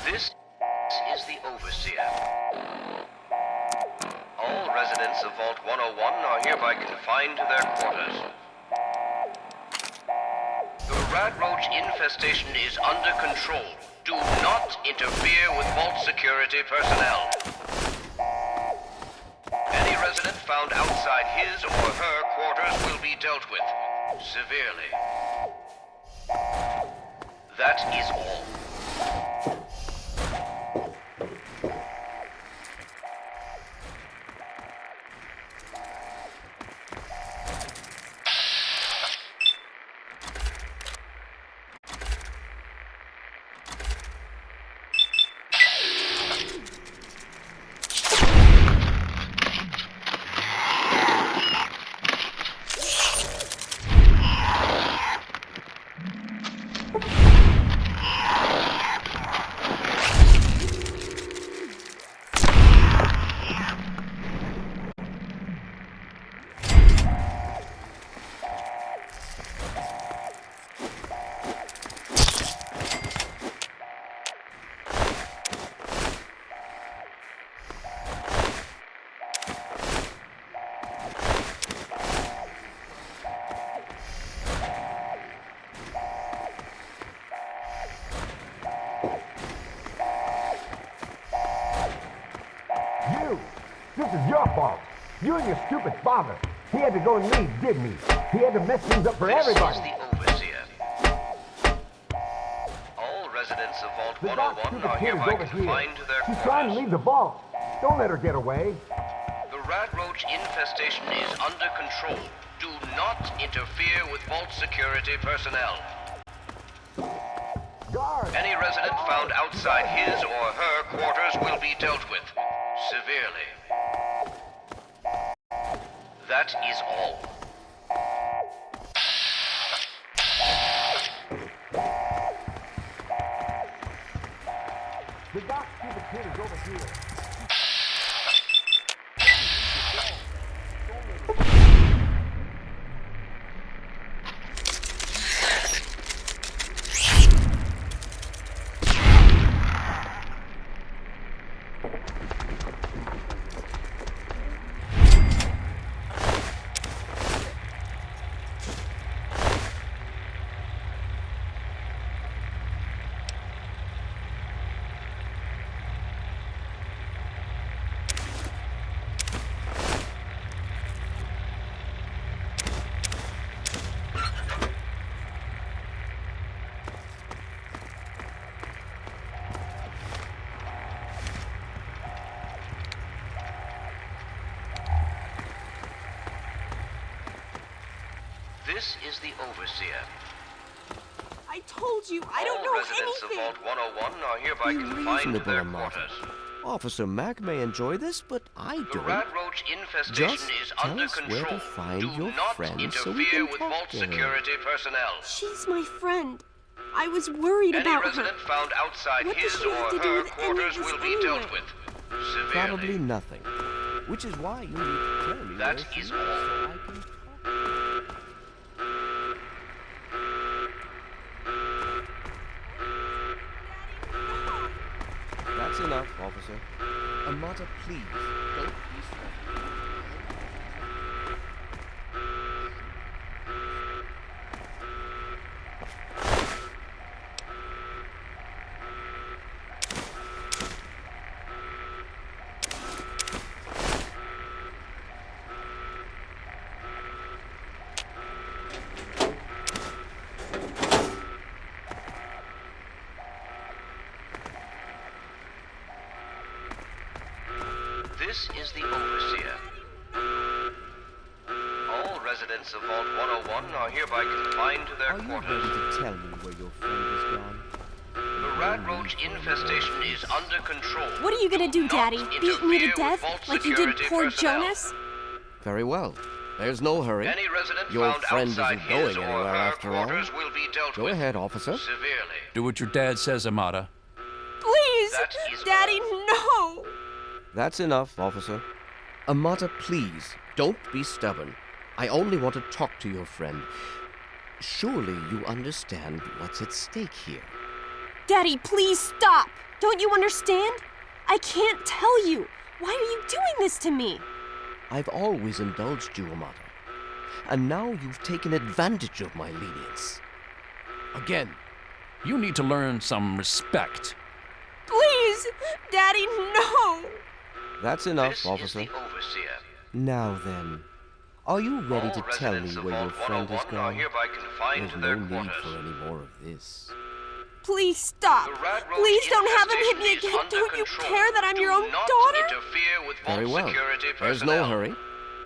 This is the Overseer. All residents of Vault 101 are hereby confined to their quarters. The rat roach infestation is under control. Do not interfere with Vault security personnel. Any resident found outside his or her quarters will be dealt with severely. That is all. This is your fault. You and your stupid father. He had to go and leave, didn't he? He had to mess things up for everybody. This is the Overseer. All residents of Vault The 101 are kid is hereby over here. confined to their She's trying to quarters. leave the vault. Don't let her get away. The rat roach infestation is under control. Do not interfere with Vault security personnel. Guard! Any resident found outside his or her quarters will be dealt with severely. That is all. The stupid kid is over here. This is the Overseer. I told you, I don't All know residents anything. of Vault 101 are hereby Be confined to reasonable, their Amata. quarters. Officer Mack may enjoy this, but I The don't. rat roach infestation Just is tell under us where control. to find Do your not friend interfere so we can with talk Vault to her. security personnel. She's my friend. I was worried Any about her. resident found outside What does his she have or to do her with any of quarters this will be dealt anyway? with severely. Probably nothing. Which is why you need to tell me That where she is is all. so I can talk to her. That's enough, officer. Amata, please, don't be stubborn. This is the Overseer. All residents of Vault 101 are hereby confined to their Are you quarters. ready to tell me where your friend has gone? The rat roach infestation is under control. What are you gonna do, not Daddy? Beat me to interfere with death Vault like you did security poor personnel. Jonas? Very well. There's no hurry. Any resident Your found friend outside isn't his going or anywhere her after all. quarters will be dealt Go with ahead, officer. severely. Do what your dad says, Amata. Please! That is Daddy, all. no! That's enough, officer. Amata, please, don't be stubborn. I only want to talk to your friend. Surely you understand what's at stake here. Daddy, please stop! Don't you understand? I can't tell you. Why are you doing this to me? I've always indulged you, Amata. And now you've taken advantage of my lenience. Again, you need to learn some respect. Please! Daddy, no! That's enough, This officer. is the Overseer. Now then, are you ready All to tell me residents of where your Vault friend has 101 are gone? hereby confined There's to no their need quarters. for any more of this. Please stop. The Rat Roach Please don't have him hit me infestation is again. under Don't you control. care that I'm Do your own not daughter? interfere with Vault Very well. security There's personnel. no hurry.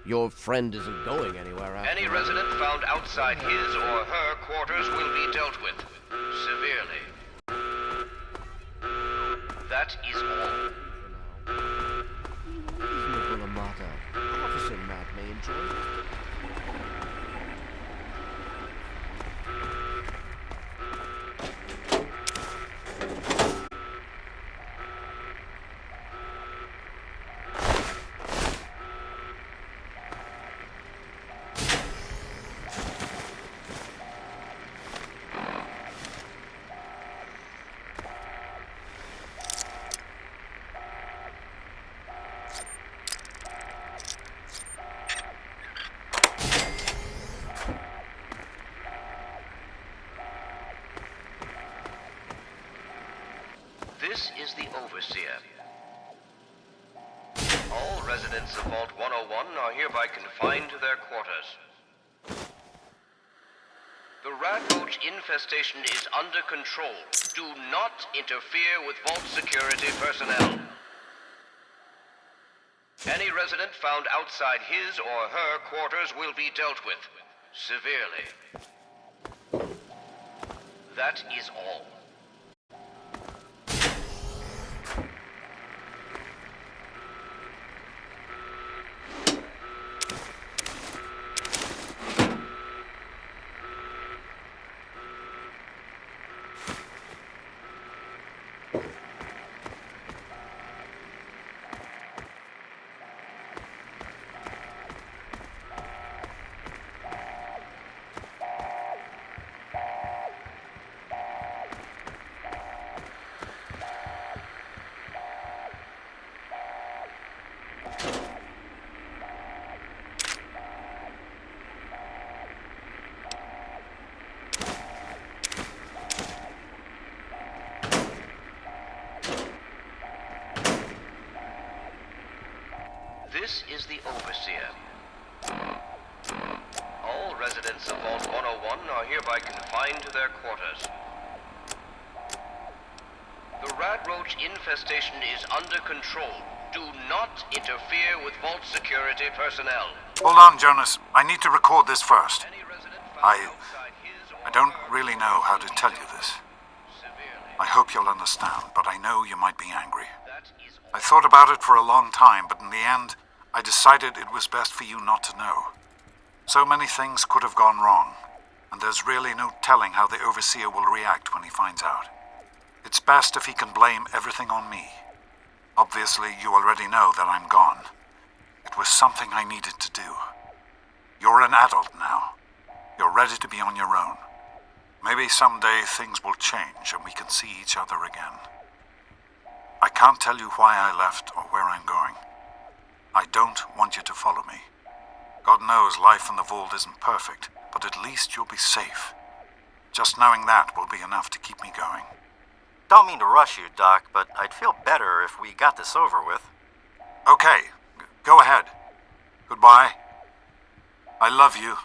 Your friend isn't going anywhere after Any all. resident found outside his or her quarters will be dealt with severely. That is all. Reasonable, Amata. Officer Matt may enjoy this. This is the Overseer. All residents of Vault 101 are hereby confined to their quarters. The Rat Roach infestation is under control. Do not interfere with Vault security personnel. Any resident found outside his or her quarters will be dealt with severely. That is all. This is the Overseer. All residents of Vault 101 are hereby confined to their quarters. The Rat Roach infestation is under control. Do not interfere with Vault security personnel. Hold on, Jonas. I need to record this first. Any resident I- found outside his or I don't her really know how to tell you this. severely. I hope you'll understand, but I know you might be angry. That is all. I thought about it for a long time, but in the end, I decided it was best for you not to know. So many things could have gone wrong, and there's really no telling how the Overseer will react when he finds out. It's best if he can blame everything on me. Obviously, you already know that I'm gone. It was something I needed to do. You're an adult now. You're ready to be on your own. Maybe someday things will change and we can see each other again. I can't tell you why I left or where I'm going. I don't want you to follow me. God knows life in the vault isn't perfect, but at least you'll be safe. Just knowing that will be enough to keep me going. Don't mean to rush you, Doc, but I'd feel better if we got this over with. Okay, go ahead. Goodbye. I love you.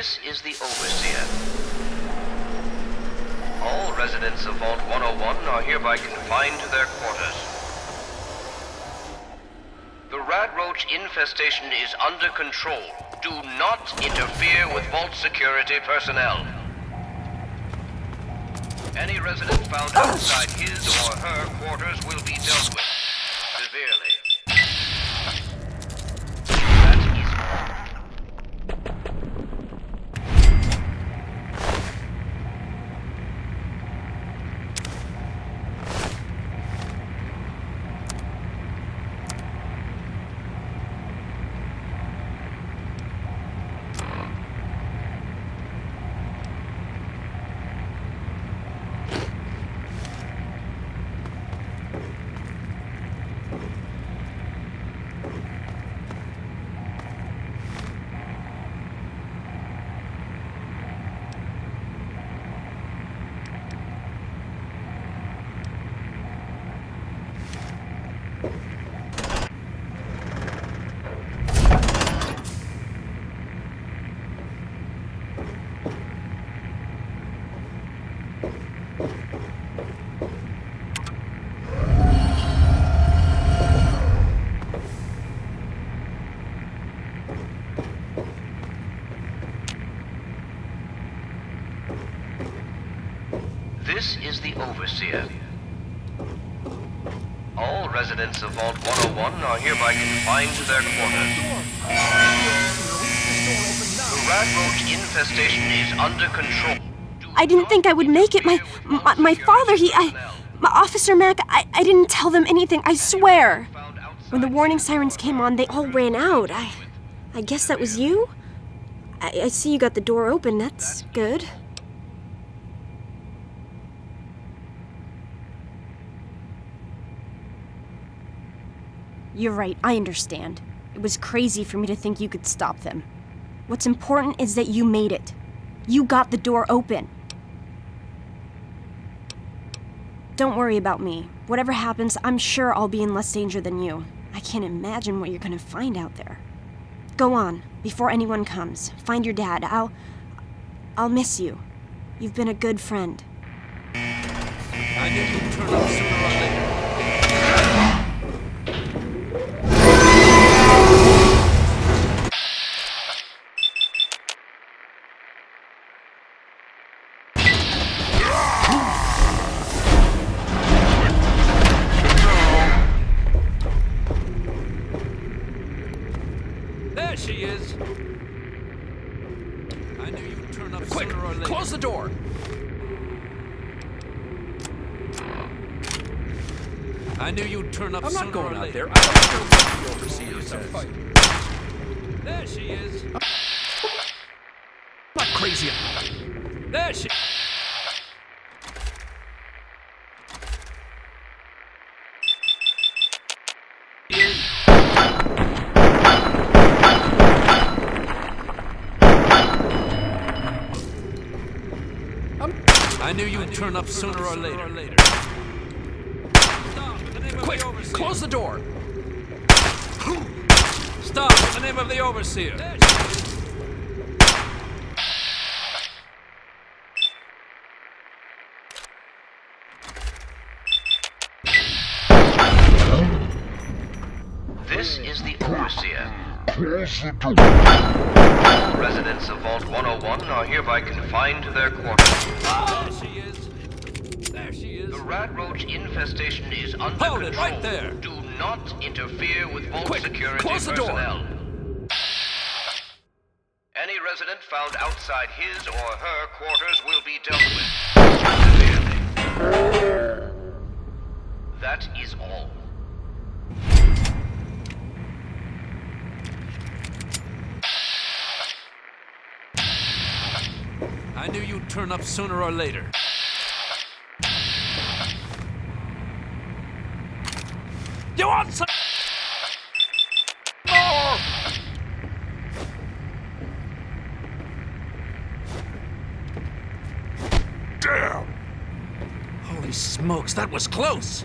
This is the Overseer. All residents of Vault 101 are hereby confined to their quarters. The Radroach infestation is under control. Do not interfere with Vault security personnel. Any resident found outside his or her quarters will be dealt with severely. That is all. This is the Overseer. All residents of Vault 101 are hereby confined to their quarters. The Radroach infestation is under control. I didn't think I would make it. My father, Officer Mack, I didn't tell them anything, I swear. When the warning sirens came on, they all ran out. I guess that was you? I see you got the door open, that's good. You're right, I understand. It was crazy for me to think you could stop them. What's important is that you made it. You got the door open. Don't worry about me. Whatever happens, I'm sure I'll be in less danger than you. I can't imagine what you're gonna find out there. Go on, before anyone comes. Find your dad. I'll miss you. You've been a good friend. I knew you'd turn up sooner or later. There she is. I knew you'd turn up Quick, sooner or later. close the door. I knew you'd turn up I'm sooner not going or out later. there. I don't care what the Overseer says. There she is. I'm not crazy. There she is. I knew you'd turn up sooner or later. Stop! In the name of Quick, the Overseer. close the door. Stop! In the name of the Overseer. This is the Overseer. All residents of Vault 101 are hereby confined to their quarters. There she is. There she is. The Radroach infestation is under Hold control. it right there. Do not interfere with Vault Quick, security close the door. personnel. Any resident found outside his or her quarters will be dealt with severely. That is all. I knew you'd turn up sooner or later. You want some more? Damn! Holy smokes, that was close!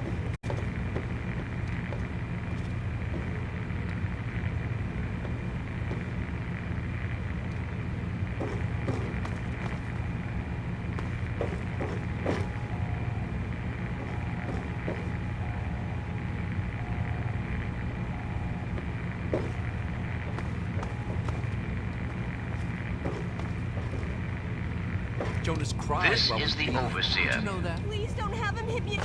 Jonas cried. This while is we the beat him. Overseer. Did you know that? Please don't have him hit me.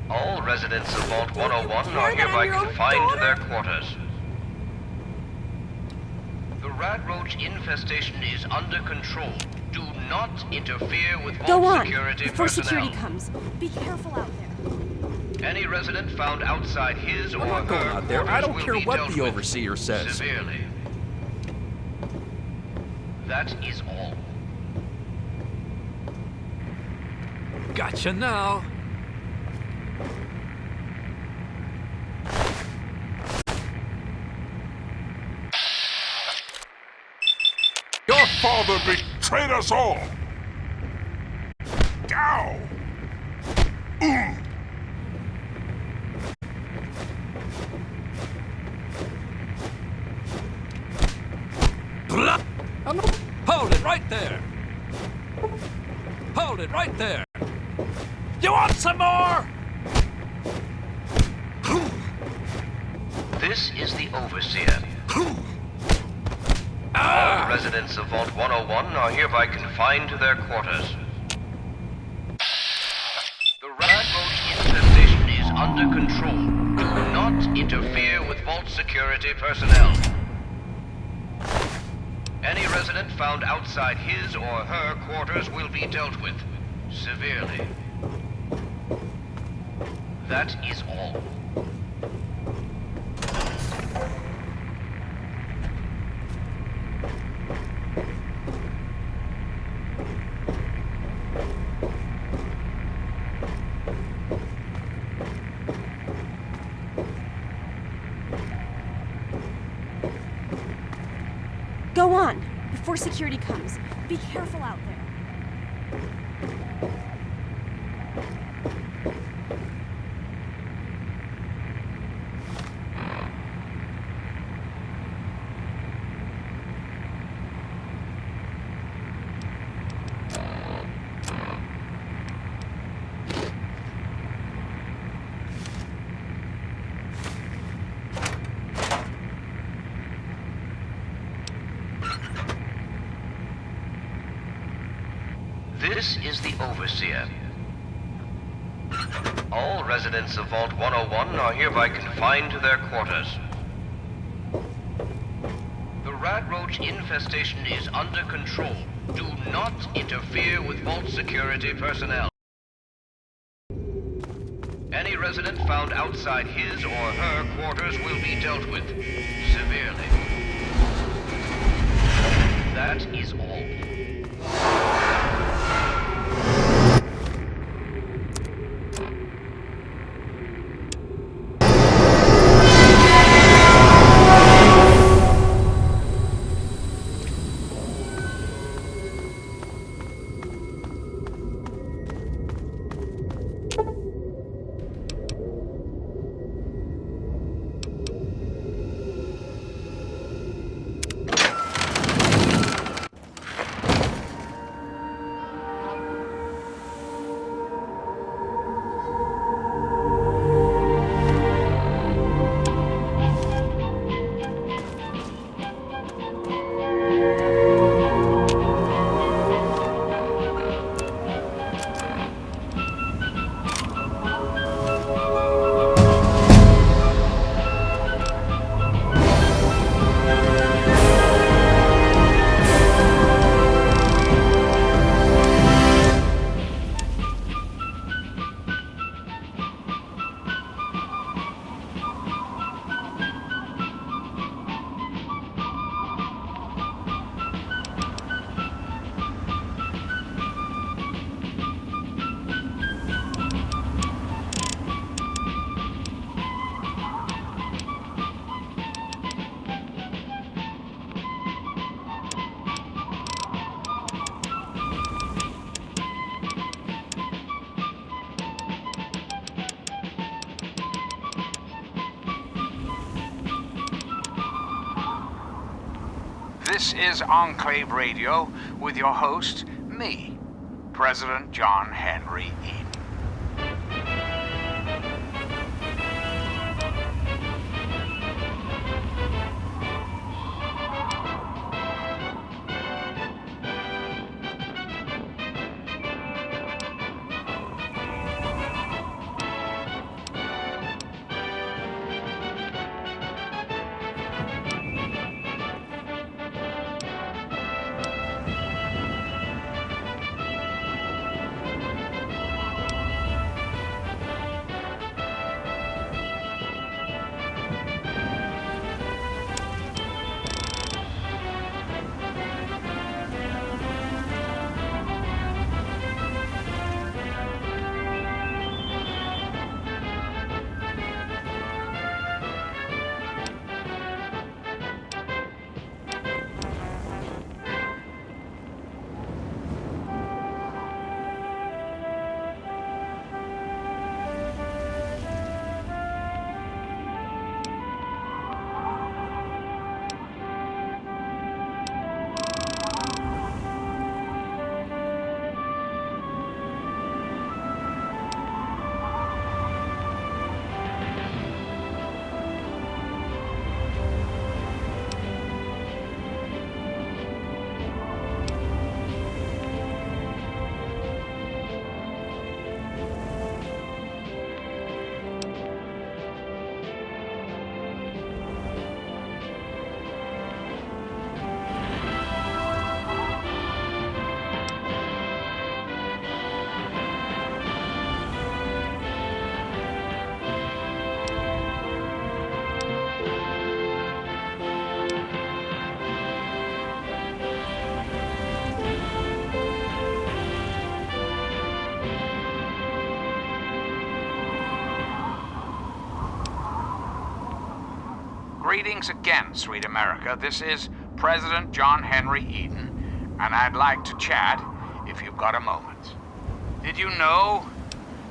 All residents of Vault Don't you 101 care are that hereby I'm your own confined to their daughter? quarters. The rat roach infestation is under control. Do not interfere with Go Vault on, security before personnel. security comes. Be careful out there. Any resident found outside his or I'm not going her out there. I quarters don't will care be what dealt the with Overseer says. severely. That is all. Gotcha now. Your father betrayed us all! Ow! Blah! Hold it right there. Hold it right there. You want some more? This is the Overseer. All residents of Vault 101 are hereby confined to their quarters. The rat roach infestation is under control. Do not interfere with Vault security personnel. Any resident found outside his or her quarters will be dealt with severely. That is all. Go on, before security comes. Be careful out there. This is the Overseer. All residents of Vault 101 are hereby confined to their quarters. The rat roach infestation is under control. Do not interfere with Vault security personnel. Any resident found outside his or her quarters will be dealt with severely. That is all. This is Enclave Radio with your host, me, President John Henry Eden. Greetings again, sweet America. This is President John Henry Eden, and I'd like to chat if you've got a moment. Did you know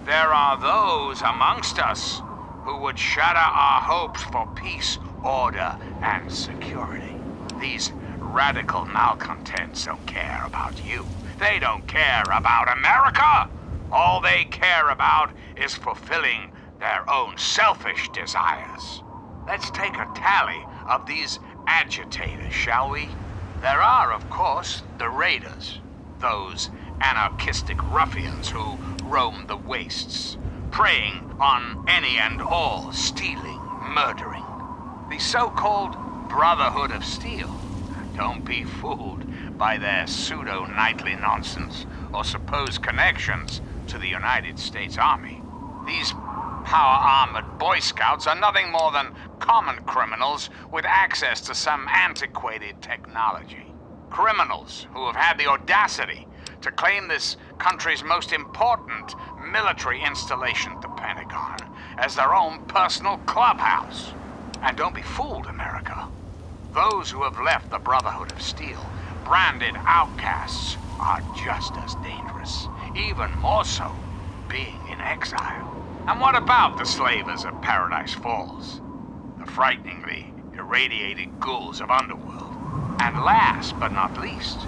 there are those amongst us who would shatter our hopes for peace, order, and security? These radical malcontents don't care about you. They don't care about America. All they care about is fulfilling their own selfish desires. Let's take a tally of these agitators, shall we? There are, of course, the raiders, those anarchistic ruffians who roam the wastes, preying on any and all, stealing, murdering. The so-called Brotherhood of Steel. Don't be fooled by their pseudo-knightly nonsense or supposed connections to the United States Army. These power-armored Boy Scouts are nothing more than common criminals with access to some antiquated technology. Criminals who have had the audacity to claim this country's most important military installation, the Pentagon, as their own personal clubhouse. And don't be fooled, America. Those who have left the Brotherhood of Steel, branded outcasts, are just as dangerous, even more so, being in exile. And what about the slavers of Paradise Falls? The frighteningly irradiated ghouls of Underworld. And last but not least,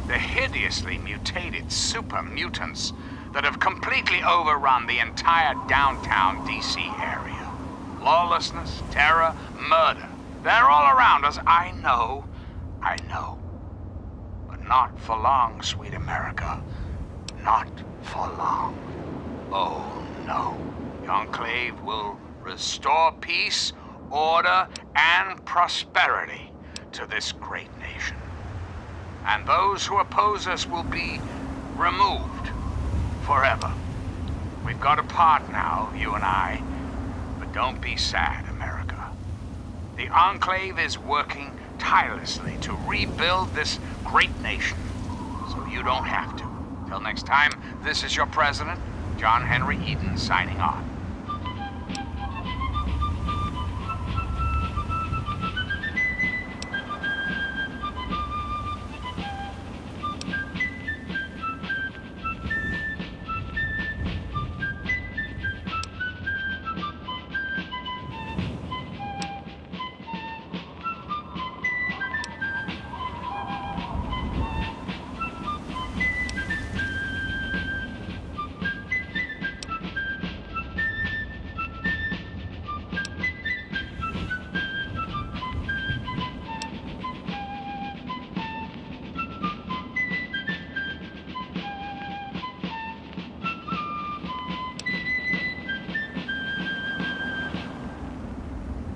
the hideously mutated super mutants that have completely overrun the entire downtown DC area. Lawlessness, terror, murder. They're all around us. I know. But not for long, sweet America. Not for long. Oh, no. The Enclave will restore peace, order, and prosperity to this great nation. And those who oppose us will be removed forever. We've got a part now, you and I, but don't be sad, America. The Enclave is working tirelessly to rebuild this great nation, so you don't have to. Till next time, this is your president, John Henry Eden, signing on.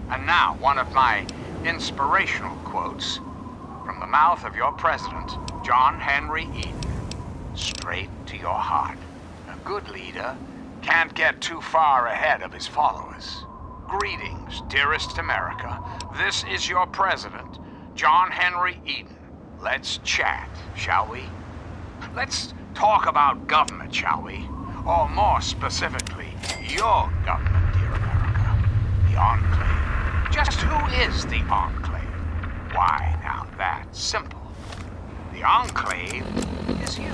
And now, one of my inspirational quotes from the mouth of your president, John Henry Eden, straight to your heart. A good leader can't get too far ahead of his followers. Greetings, dearest America. This is your president, John Henry Eden. Let's chat, shall we? Let's talk about government, shall we? Or more specifically, your government, dear America, the Enclave. Just who is the Enclave? Why, now that's simple. The Enclave is you.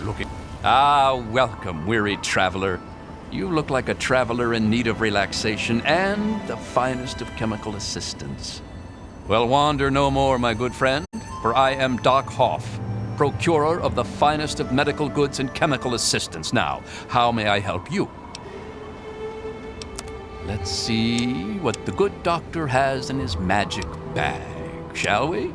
looking. Ah, welcome, weary traveler. You look like a traveler in need of relaxation and the finest of chemical assistance. Well, wander no more, my good friend, for I am Doc Hoff, procurer of the finest of medical goods and chemical assistance. Now, how may I help you? Let's see what the good doctor has in his magic bag, shall we?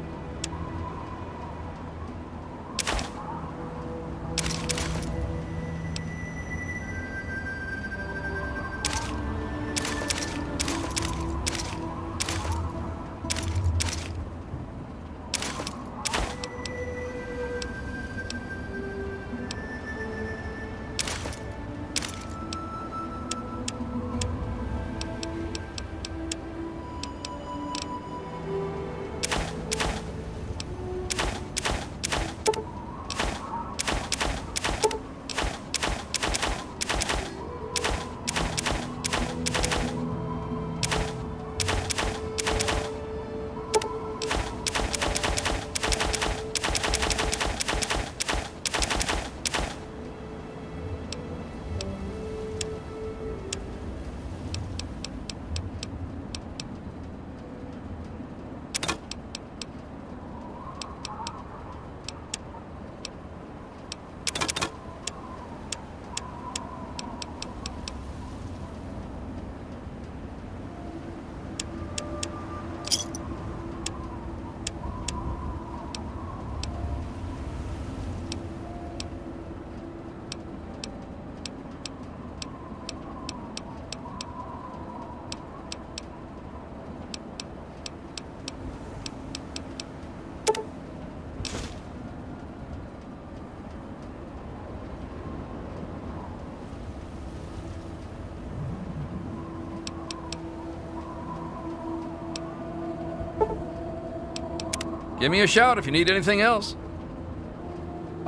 Give me a shout if you need anything else.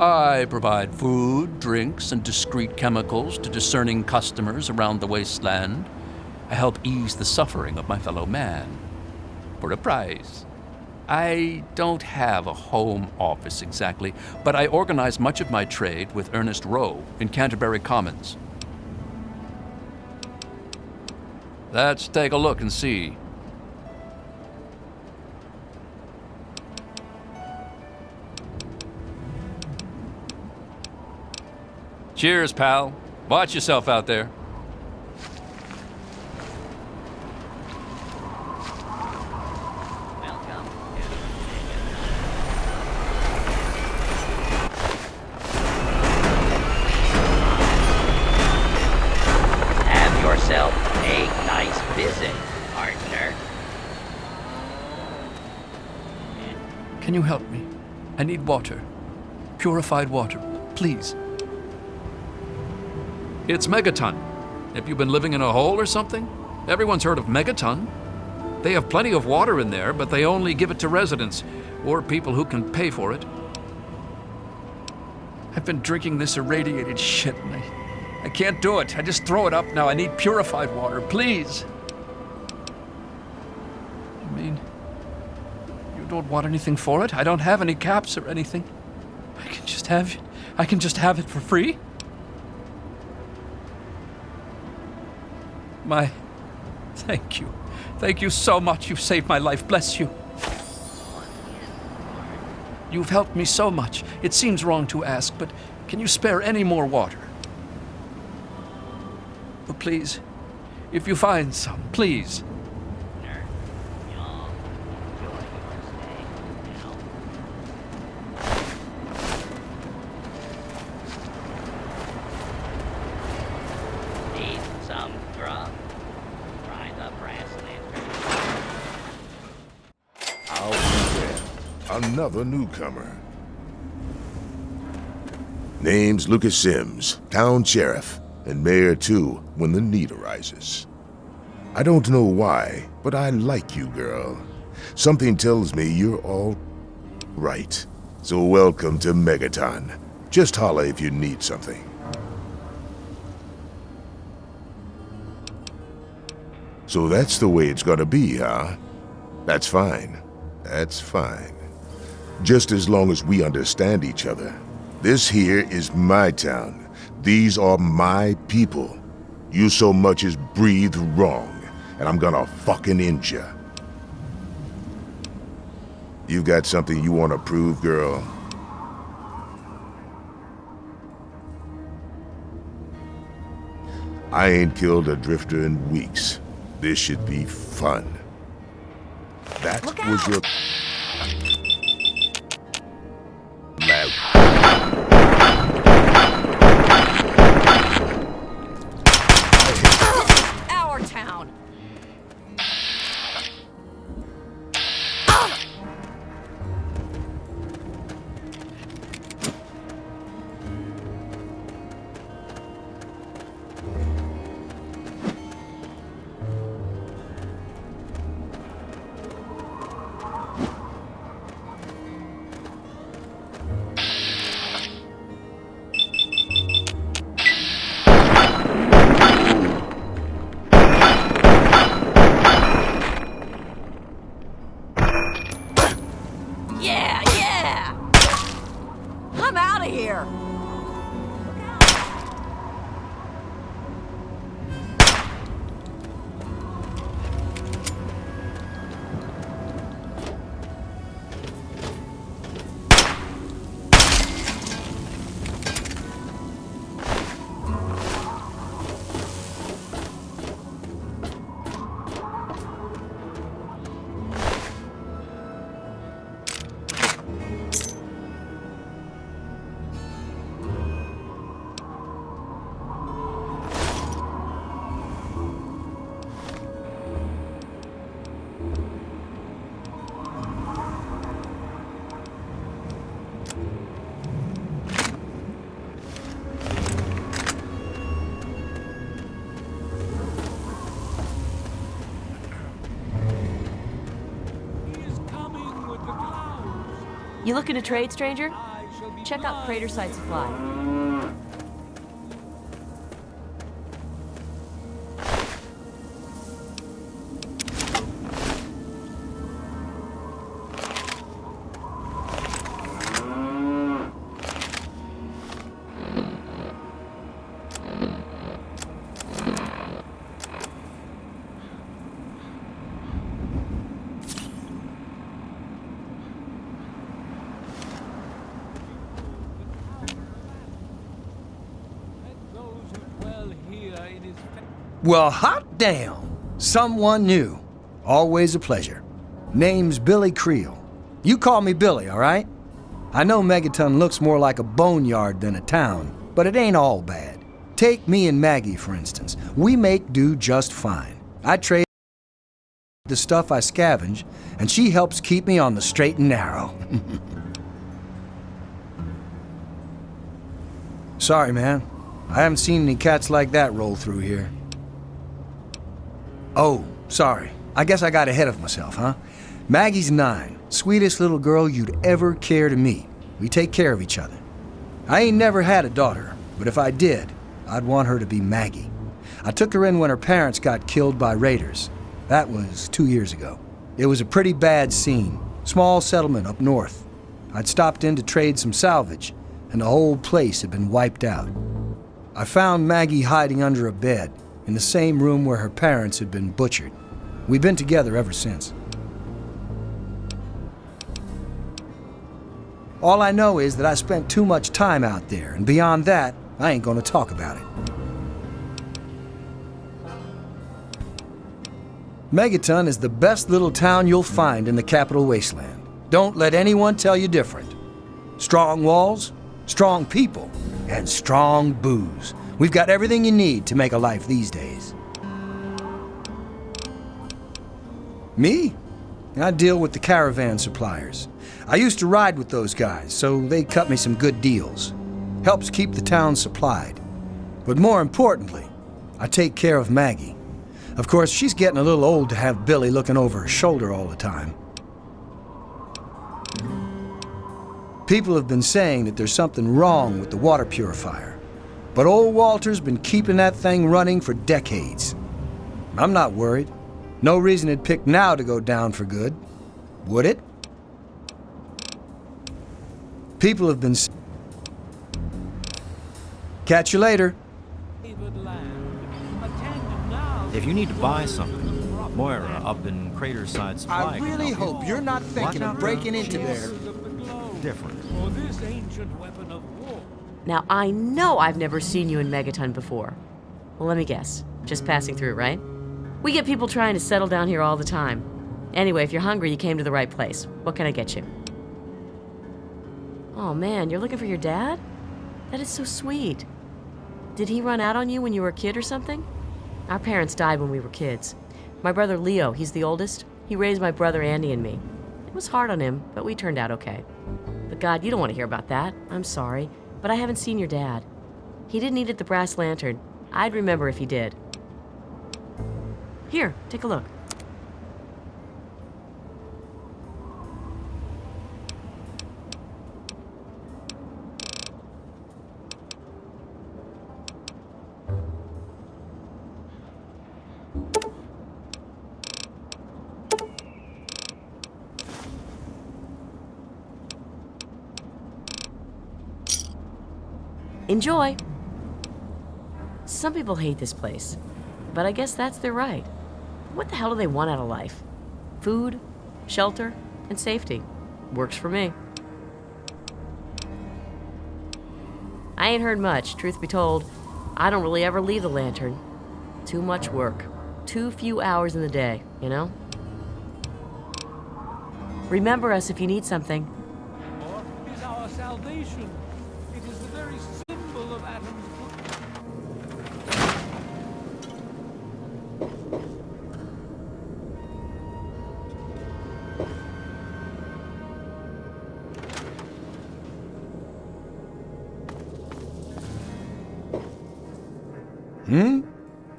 I provide food, drinks, and discreet chemicals to discerning customers around the wasteland. I help ease the suffering of my fellow man. For a price. I don't have a home office exactly, but I organize much of my trade with Ernest Rowe in Canterbury Commons. Let's take a look and see. Cheers, pal. Watch yourself out there. Have yourself a nice visit, partner. Can you help me? I need water. Purified water, please. It's Megaton. Have you been living in a hole or something? Everyone's heard of Megaton. They have plenty of water in there, but they only give it to residents or people who can pay for it. I've been drinking this irradiated shit and I can't do it. I just throw it up now. I need purified water, please. You mean you don't want anything for it? I don't have any caps or anything. I can just have it for free? Thank you. Thank you so much. You've saved my life. Bless you. You've helped me so much. It seems wrong to ask, but can you spare any more water? Oh, please. If you find some, please. Another newcomer. Name's Lucas Sims, town sheriff, and mayor too when the need arises. I don't know why, but I like you, girl. Something tells me you're all right. So welcome to Megaton. Just holla if you need something. So that's the way it's gonna be, huh? That's fine. That's fine. Just as long as we understand each other. This here is my town. These are my people. You so much as breathe wrong, and I'm gonna fucking end ya. You got something you want to prove, girl? I ain't killed a drifter in weeks. This should be fun. That was your... Loud. Our town. I'm out of here. You looking to trade, stranger? Check out Craterside Supply. Well, hot damn! Someone new. Always a pleasure. Name's Billy Creel. You call me Billy, all right? I know Megaton looks more like a boneyard than a town, but it ain't all bad. Take me and Maggie, for instance. We make do just fine. I trade the stuff I scavenge, and she helps keep me on the straight and narrow. Sorry, man. I haven't seen any cats like that roll through here. Oh, sorry. I guess I got ahead of myself, huh? Maggie's 9. Sweetest little girl you'd ever care to meet. We take care of each other. I ain't never had a daughter, but if I did, I'd want her to be Maggie. I took her in when her parents got killed by raiders. That was 2 years ago. It was a pretty bad scene. Small settlement up north. I'd stopped in to trade some salvage, and the whole place had been wiped out. I found Maggie hiding under a bed, in the same room where her parents had been butchered. We've been together ever since. All I know is that I spent too much time out there, and beyond that, I ain't gonna talk about it. Megaton is the best little town you'll find in the Capital Wasteland. Don't let anyone tell you different. Strong walls, strong people, and strong booze. We've got everything you need to make a life these days. Me? I deal with the caravan suppliers. I used to ride with those guys, so they cut me some good deals. Helps keep the town supplied. But more importantly, I take care of Maggie. Of course, she's getting a little old to have Billy looking over her shoulder all the time. People have been saying that there's something wrong with the water purifier. But old Walter's been keeping that thing running for decades. I'm not worried. No reason it'd pick now to go down for good. Would it? People have been... Catch you later. If you need to buy something, Moira up in Craterside Supply. I really hope you're not thinking of breaking into there. Different. Now, I know I've never seen you in Megaton before. Well, let me guess. Just passing through, right? We get people trying to settle down here all the time. Anyway, if you're hungry, you came to the right place. What can I get you? Oh, man, you're looking for your dad? That is so sweet. Did he run out on you when you were a kid or something? Our parents died when we were kids. My brother Leo, he's the oldest. He raised my brother Andy and me. It was hard on him, but we turned out okay. But God, you don't want to hear about that. I'm sorry, but I haven't seen your dad. He didn't eat at the Brass Lantern. I'd remember if he did. Here, take a look. Enjoy! Some people hate this place, but I guess that's their right. What the hell do they want out of life? Food, shelter, and safety. Works for me. I ain't heard much, truth be told. I don't really ever leave the Lantern. Too much work. Too few hours in the day, you know? Remember us if you need something. Is our salvation. It is the very symbol of Adam's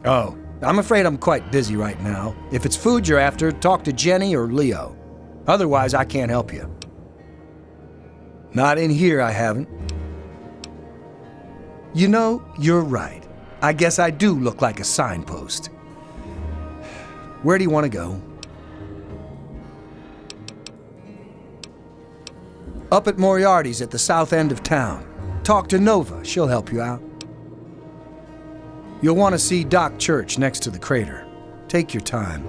Oh, I'm afraid I'm quite busy right now. If it's food you're after, talk to Jenny or Leo. Otherwise, I can't help you. Not in here, I haven't. You know, you're right. I guess I do look like a signpost. Where do you want to go? Up at Moriarty's at the south end of town. Talk to Nova, she'll help you out. You'll want to see Doc Church next to the crater. Take your time.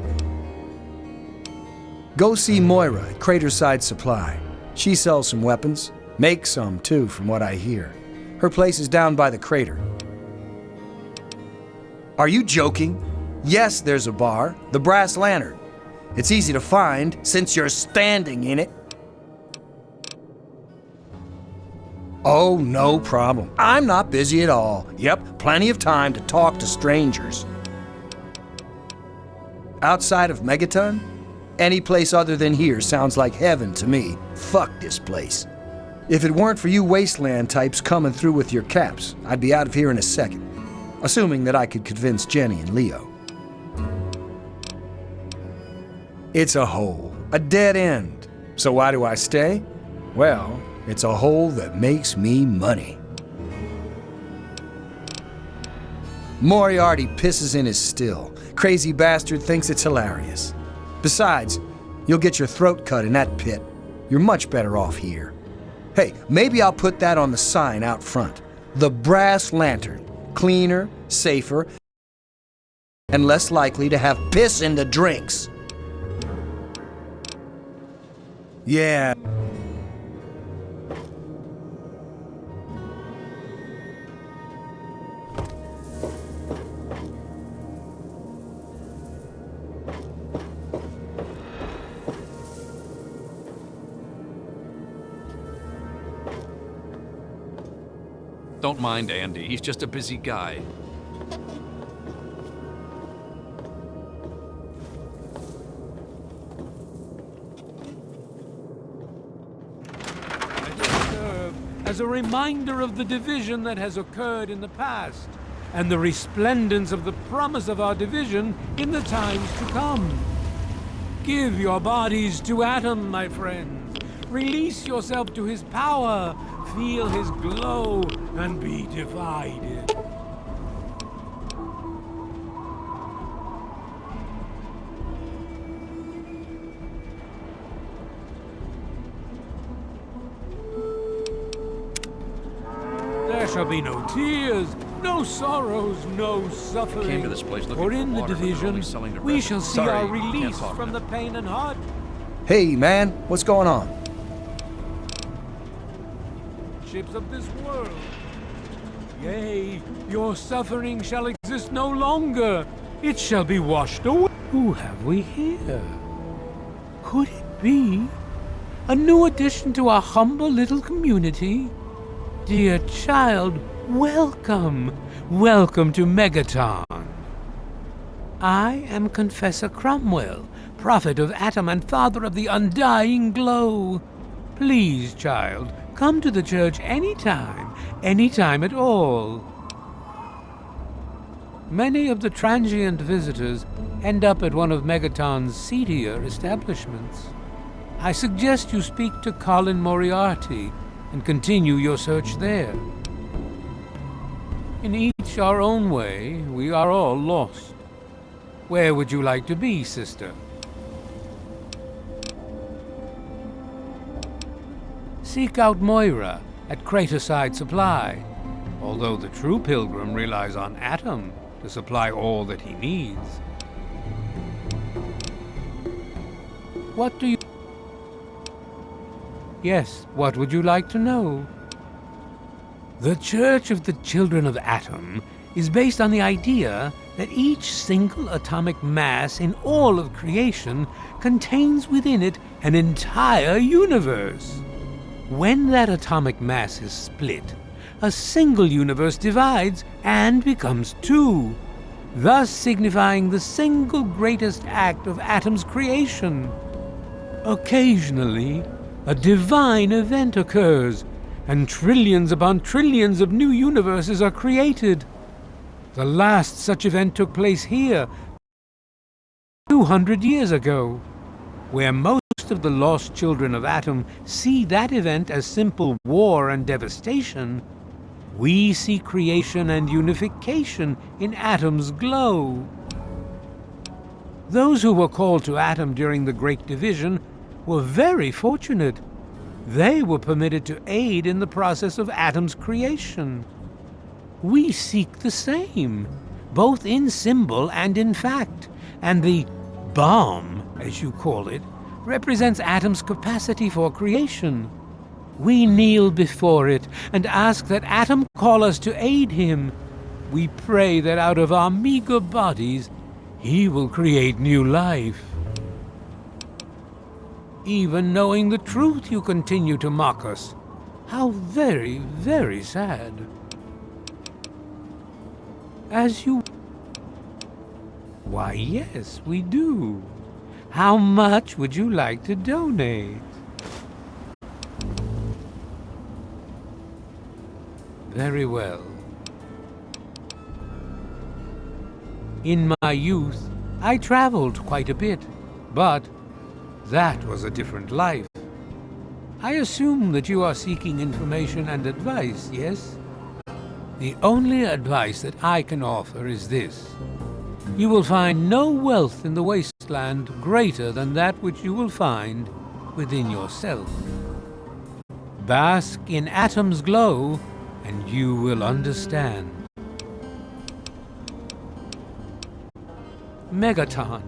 Go see Moira at Craterside Supply. She sells some weapons. Makes some, too, from what I hear. Her place is down by the crater. Are you joking? Yes, there's a bar, the Brass Lantern. It's easy to find, since you're standing in it. Oh, no problem. I'm not busy at all. Yep, plenty of time to talk to strangers. Outside of Megaton? Any place other than here sounds like heaven to me. Fuck this place. If it weren't for you wasteland types coming through with your caps, I'd be out of here in a second. Assuming that I could convince Jenny and Leo. It's a hole, a dead end. So why do I stay? Well, it's a hole that makes me money. Moriarty pisses in his still. Crazy bastard thinks it's hilarious. Besides, you'll get your throat cut in that pit. You're much better off here. Hey, maybe I'll put that on the sign out front. The Brass Lantern. Cleaner, safer, and less likely to have piss in the drinks. Yeah. Don't mind Andy, he's just a busy guy. as a reminder of the division that has occurred in the past, and the resplendence of the promise of our division in the times to come. Give your bodies to Atom, my friends. Release yourself to his power, feel his glow, and be divided. There shall be no tears, no sorrows, no suffering. Came to this place looking for in for water, the but they're only division, selling the we resin. shall see Sorry, our can't release talk from now. the pain and heart. Hey, man, what's going on? Ships of this world. Yea, your suffering shall exist no longer. It shall be washed away. Who have we here? Could it be a new addition to our humble little community? Dear child, welcome. Welcome to Megaton. I am Confessor Cromwell, prophet of Atom and father of the undying glow. Please, child, come to the church anytime at all. Many of the transient visitors end up at one of Megaton's seedier establishments. I suggest you speak to Colin Moriarty and continue your search there. In each our own way, we are all lost. Where would you like to be, sister? Seek out Moira at Craterside Supply, although the true pilgrim relies on Atom to supply all that he needs. What do you... Yes, what would you like to know? The Church of the Children of Atom is based on the idea that each single atomic mass in all of creation contains within it an entire universe. When that atomic mass is split, a single universe divides and becomes two, thus signifying the single greatest act of Atom's creation. Occasionally, a divine event occurs, and trillions upon trillions of new universes are created. The last such event took place here 200 years ago, where most of the lost children of Atom see that event as simple war and devastation. We see creation and unification in Atom's glow. Those who were called to Atom during the Great Division were very fortunate. They were permitted to aid in the process of Atom's creation. We seek the same, both in symbol and in fact, and the bomb, as you call it, represents Atom's capacity for creation. We kneel before it and ask that Atom call us to aid him. We pray that out of our meager bodies, he will create new life. Even knowing the truth, you continue to mock us. How very, very sad. As you... Why, yes, we do. How much would you like to donate? Very well. In my youth, I traveled quite a bit, but that was a different life. I assume that you are seeking information and advice, yes? The only advice that I can offer is this. You will find no wealth in the wasteland greater than that which you will find within yourself. Bask in Atom's glow, and you will understand. Megaton,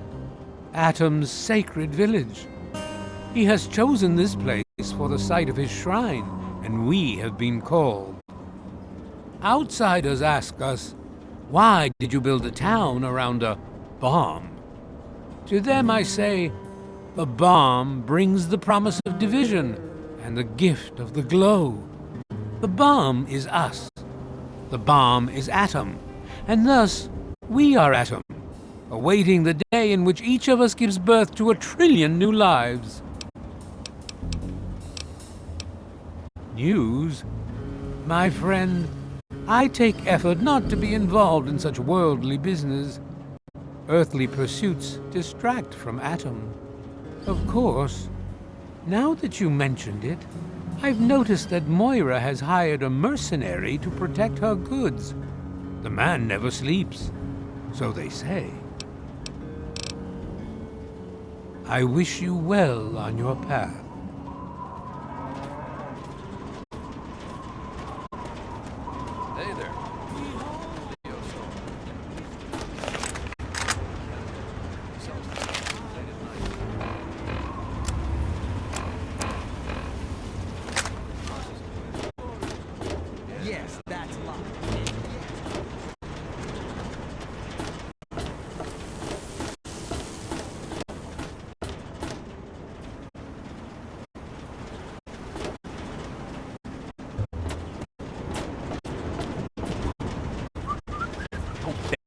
Atom's sacred village. He has chosen this place for the site of his shrine, and we have been called. Outsiders ask us, why did you build a town around a bomb? To them I say, the bomb brings the promise of division and the gift of the glow. The bomb is us. The bomb is Atom, and thus we are Atom, awaiting the day in which each of us gives birth to 1 trillion new lives. News? My friend, I take effort not to be involved in such worldly business. Earthly pursuits distract from Atom. Of course, now that you mentioned it, I've noticed that Moira has hired a mercenary to protect her goods. The man never sleeps, so they say. I wish you well on your path.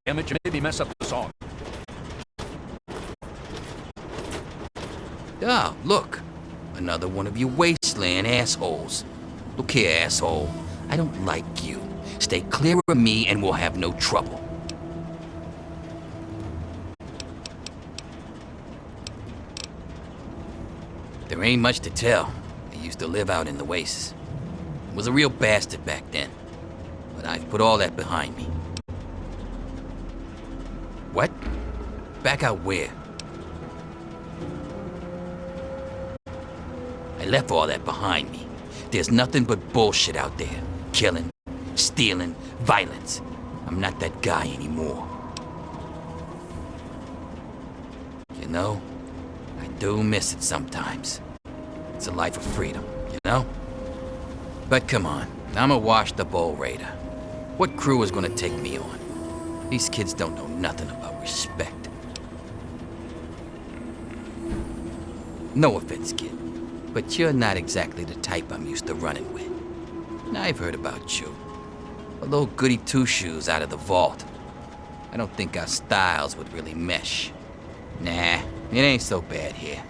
Damn it, you made me mess up the song. Ah, look. Another one of you wasteland assholes. Look here, asshole. I don't like you. Stay clear of me and we'll have no trouble. There ain't much to tell. I used to live out in the wastes. Was a real bastard back then. But I've put all that behind me. What? Back out where? I left all that behind me. There's nothing but bullshit out there. Killing, stealing, violence. I'm not that guy anymore. You know, I do miss it sometimes. It's a life of freedom, you know? But come on, I'm a washed-up old raider. What crew is gonna take me on? These kids don't know nothing about respect. No offense, kid, but you're not exactly the type I'm used to running with. I've heard about you. A little goody two-shoes out of the vault. I don't think our styles would really mesh. Nah, it ain't so bad here.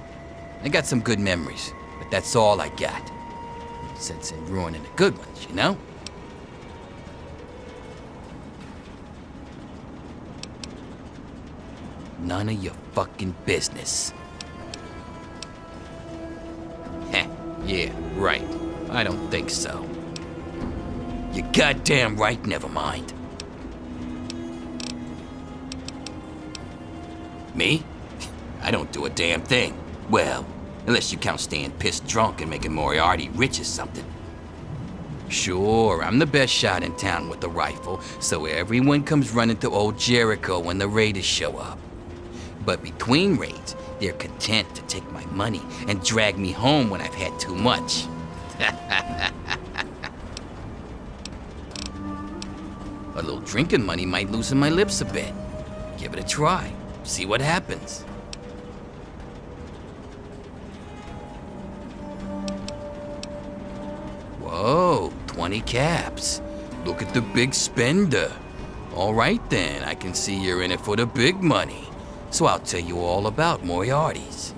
I got some good memories, but that's all I got. No sense in ruining the good ones, you know? None of your fucking business. Heh, yeah, right. I don't think so. You're goddamn right, never mind. Me? I don't do a damn thing. Well, unless you count staying pissed drunk and making Moriarty rich or something. Sure, I'm the best shot in town with a rifle, so everyone comes running to old Jericho when the raiders show up. But between raids, they're content to take my money and drag me home when I've had too much. A little drinking money might loosen my lips a bit. Give it a try. See what happens. Whoa, 20 caps. Look at the big spender. All right then, I can see you're in it for the big money. So I'll tell you all about Moriarty's.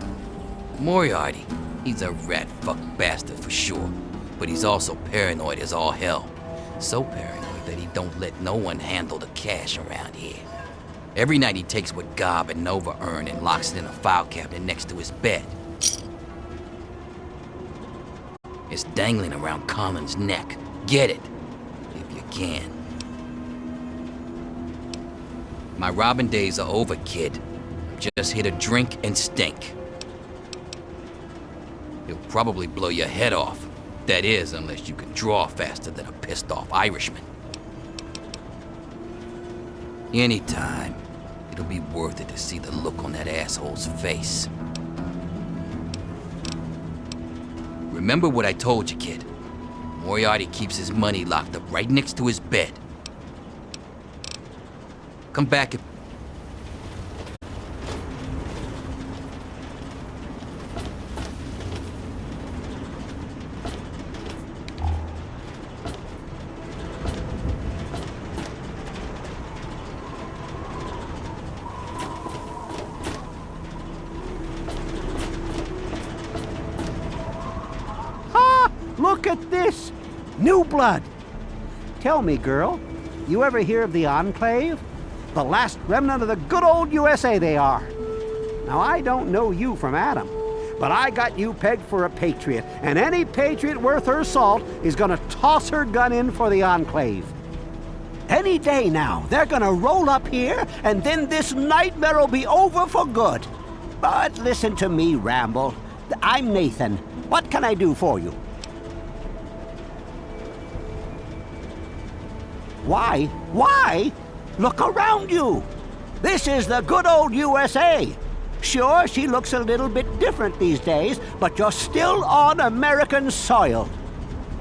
Moriarty, he's a rat-fuck bastard for sure, but he's also paranoid as all hell. So paranoid that he don't let no one handle the cash around here. Every night he takes what Gob and Nova earn and locks it in a file cabinet next to his bed. It's dangling around Colin's neck. Get it, if you can. My robbing days are over, kid. I'm just here to drink and stink. He'll probably blow your head off. That is, unless you can draw faster than a pissed-off Irishman. Anytime, it'll be worth it to see the look on that asshole's face. Remember what I told you, kid. Moriarty keeps his money locked up right next to his bed. Come back if... Look at this! New blood! Tell me, girl, you ever hear of the Enclave? The last remnant of the good old USA they are. Now, I don't know you from Adam, but I got you pegged for a patriot, and any patriot worth her salt is gonna toss her gun in for the Enclave. Any day now, they're gonna roll up here, and then this nightmare will be over for good. But listen to me, Ramble. I'm Nathan. What can I do for you? Why? Why? Look around you. This is the good old USA. Sure, she looks a little bit different these days, but you're still on American soil.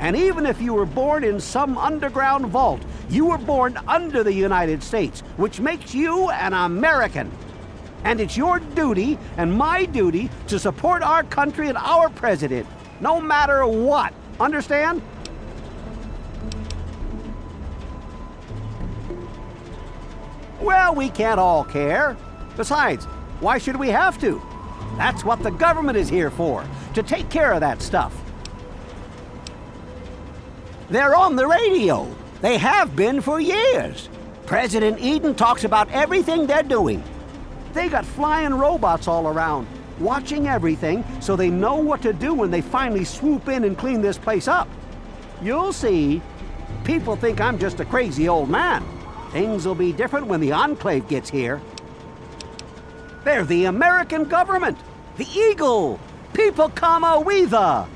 And even if you were born in some underground vault, you were born under the United States, which makes you an American. And it's your duty and my duty to support our country and our president, no matter what. Understand? Well, we can't all care. Besides, why should we have to? That's what the government is here for, to take care of that stuff. They're on the radio. They have been for years. President Eden talks about everything they're doing. They got flying robots all around, watching everything so they know what to do when they finally swoop in and clean this place up. You'll see. People think I'm just a crazy old man. Things will be different when the Enclave gets here. They're the American government, the Eagle, People Kama Weather.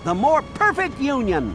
The more perfect union.